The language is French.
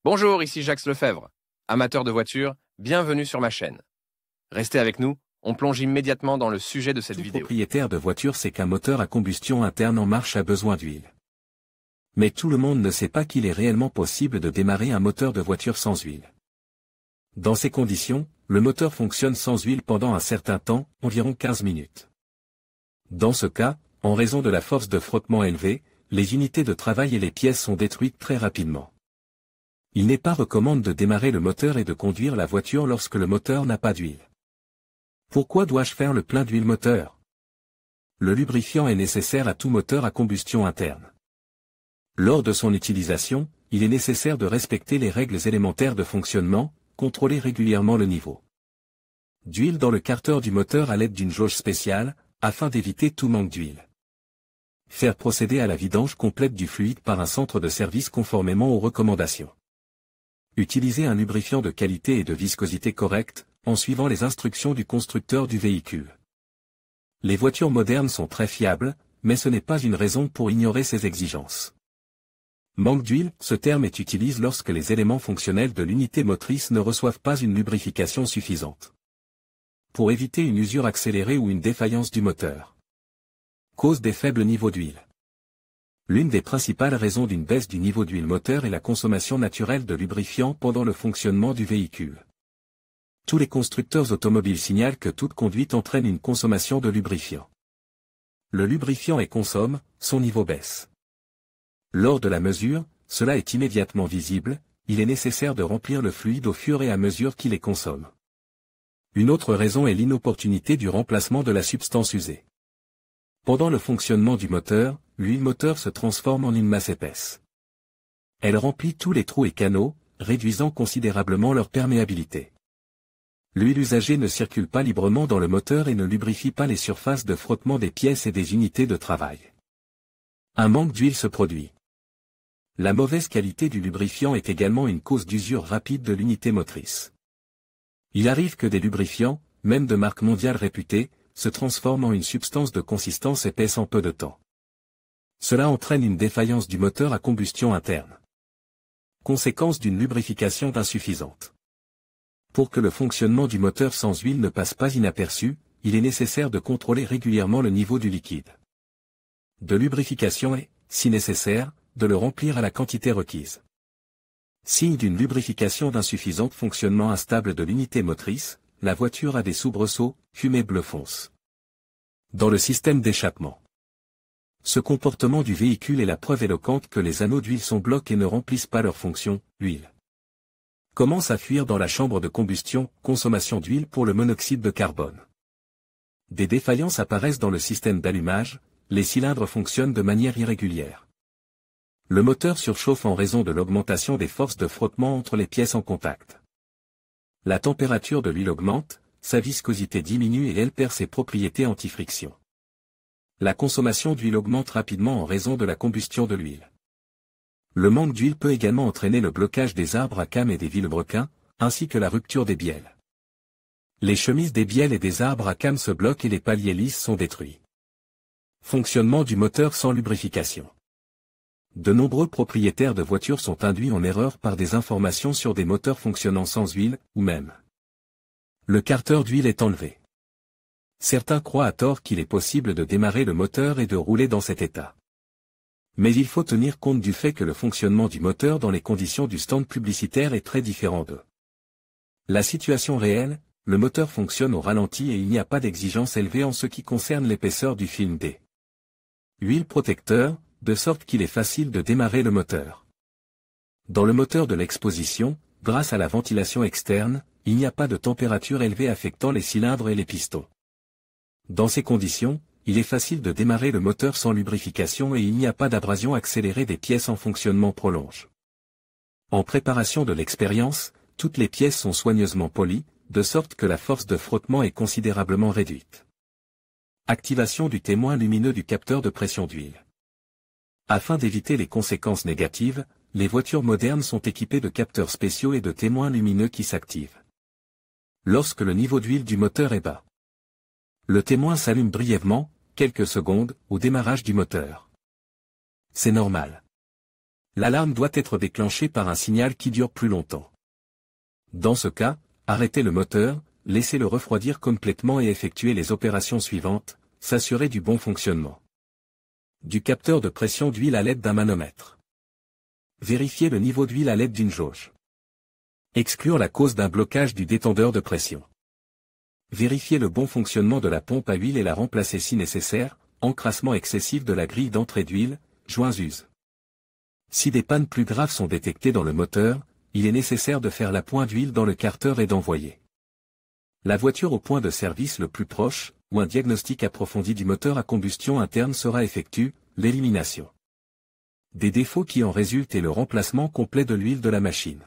Bonjour, ici Jacques Lefebvre. Amateur de voitures, bienvenue sur ma chaîne. Restez avec nous, on plonge immédiatement dans le sujet de cette Tout vidéo. propriétaire de voiture sait qu'un moteur à combustion interne en marche a besoin d'huile. Mais tout le monde ne sait pas qu'il est réellement possible de démarrer un moteur de voiture sans huile. Dans ces conditions, le moteur fonctionne sans huile pendant un certain temps, environ 15 minutes. Dans ce cas, en raison de la force de frottement élevée, les unités de travail et les pièces sont détruites très rapidement. Il n'est pas recommandé de démarrer le moteur et de conduire la voiture lorsque le moteur n'a pas d'huile. Pourquoi dois-je faire le plein d'huile moteur? Le lubrifiant est nécessaire à tout moteur à combustion interne. Lors de son utilisation, il est nécessaire de respecter les règles élémentaires de fonctionnement, contrôler régulièrement le niveau d'huile dans le carter du moteur à l'aide d'une jauge spéciale, afin d'éviter tout manque d'huile. Faire procéder à la vidange complète du fluide par un centre de service conformément aux recommandations. Utiliser un lubrifiant de qualité et de viscosité correcte, en suivant les instructions du constructeur du véhicule. Les voitures modernes sont très fiables, mais ce n'est pas une raison pour ignorer ces exigences. Manque d'huile, ce terme est utilisé lorsque les éléments fonctionnels de l'unité motrice ne reçoivent pas une lubrification suffisante. Pour éviter une usure accélérée ou une défaillance du moteur. Cause des faibles niveaux d'huile. L'une des principales raisons d'une baisse du niveau d'huile moteur est la consommation naturelle de lubrifiant pendant le fonctionnement du véhicule. Tous les constructeurs automobiles signalent que toute conduite entraîne une consommation de lubrifiant. Le lubrifiant est consomme, son niveau baisse. Lors de la mesure, cela est immédiatement visible, il est nécessaire de remplir le fluide au fur et à mesure qu'il est consomme. Une autre raison est l'inopportunité du remplacement de la substance usée. Pendant le fonctionnement du moteur, l'huile moteur se transforme en une masse épaisse. Elle remplit tous les trous et canaux, réduisant considérablement leur perméabilité. L'huile usagée ne circule pas librement dans le moteur et ne lubrifie pas les surfaces de frottement des pièces et des unités de travail. Un manque d'huile se produit. La mauvaise qualité du lubrifiant est également une cause d'usure rapide de l'unité motrice. Il arrive que des lubrifiants, même de marque mondiale réputée, se transforment en une substance de consistance épaisse en peu de temps. Cela entraîne une défaillance du moteur à combustion interne. Conséquence d'une lubrification insuffisante. Pour que le fonctionnement du moteur sans huile ne passe pas inaperçu, il est nécessaire de contrôler régulièrement le niveau du liquide de lubrification et, si nécessaire, de le remplir à la quantité requise. Signe d'une lubrification d'insuffisante, fonctionnement instable de l'unité motrice, la voiture a des soubresauts, fumée bleu fonce. Dans le système d'échappement. Ce comportement du véhicule est la preuve éloquente que les anneaux d'huile sont bloqués et ne remplissent pas leur fonction, l'huile commence à fuir dans la chambre de combustion, consommation d'huile pour le monoxyde de carbone. Des défaillances apparaissent dans le système d'allumage, les cylindres fonctionnent de manière irrégulière. Le moteur surchauffe en raison de l'augmentation des forces de frottement entre les pièces en contact. La température de l'huile augmente, sa viscosité diminue et elle perd ses propriétés anti-friction. La consommation d'huile augmente rapidement en raison de la combustion de l'huile. Le manque d'huile peut également entraîner le blocage des arbres à cames et des vilebrequins, ainsi que la rupture des bielles. Les chemises des bielles et des arbres à cames se bloquent et les paliers lisses sont détruits. Fonctionnement du moteur sans lubrification. De nombreux propriétaires de voitures sont induits en erreur par des informations sur des moteurs fonctionnant sans huile, ou même le carter d'huile est enlevé. Certains croient à tort qu'il est possible de démarrer le moteur et de rouler dans cet état. Mais il faut tenir compte du fait que le fonctionnement du moteur dans les conditions du stand publicitaire est très différent de la situation réelle. Le moteur fonctionne au ralenti et il n'y a pas d'exigence élevée en ce qui concerne l'épaisseur du film des huiles protecteurs, de sorte qu'il est facile de démarrer le moteur. Dans le moteur de l'exposition, grâce à la ventilation externe, il n'y a pas de température élevée affectant les cylindres et les pistons. Dans ces conditions, il est facile de démarrer le moteur sans lubrification et il n'y a pas d'abrasion accélérée des pièces en fonctionnement prolonge. En préparation de l'expérience, toutes les pièces sont soigneusement polies, de sorte que la force de frottement est considérablement réduite. Activation du témoin lumineux du capteur de pression d'huile. Afin d'éviter les conséquences négatives, les voitures modernes sont équipées de capteurs spéciaux et de témoins lumineux qui s'activent lorsque le niveau d'huile du moteur est bas. Le témoin s'allume brièvement, quelques secondes, au démarrage du moteur. C'est normal. L'alarme doit être déclenchée par un signal qui dure plus longtemps. Dans ce cas, arrêtez le moteur, laissez-le refroidir complètement et effectuez les opérations suivantes, s'assurer du bon fonctionnement du capteur de pression d'huile à l'aide d'un manomètre. Vérifier le niveau d'huile à l'aide d'une jauge. Exclure la cause d'un blocage du détendeur de pression. Vérifier le bon fonctionnement de la pompe à huile et la remplacer si nécessaire, encrassement excessif de la grille d'entrée d'huile, joints use. Si des pannes plus graves sont détectées dans le moteur, il est nécessaire de faire l'appoint d'huile dans le carter et d'envoyer la voiture au point de service le plus proche, où un diagnostic approfondi du moteur à combustion interne sera effectué, l'élimination des défauts qui en résultent et le remplacement complet de l'huile de la machine.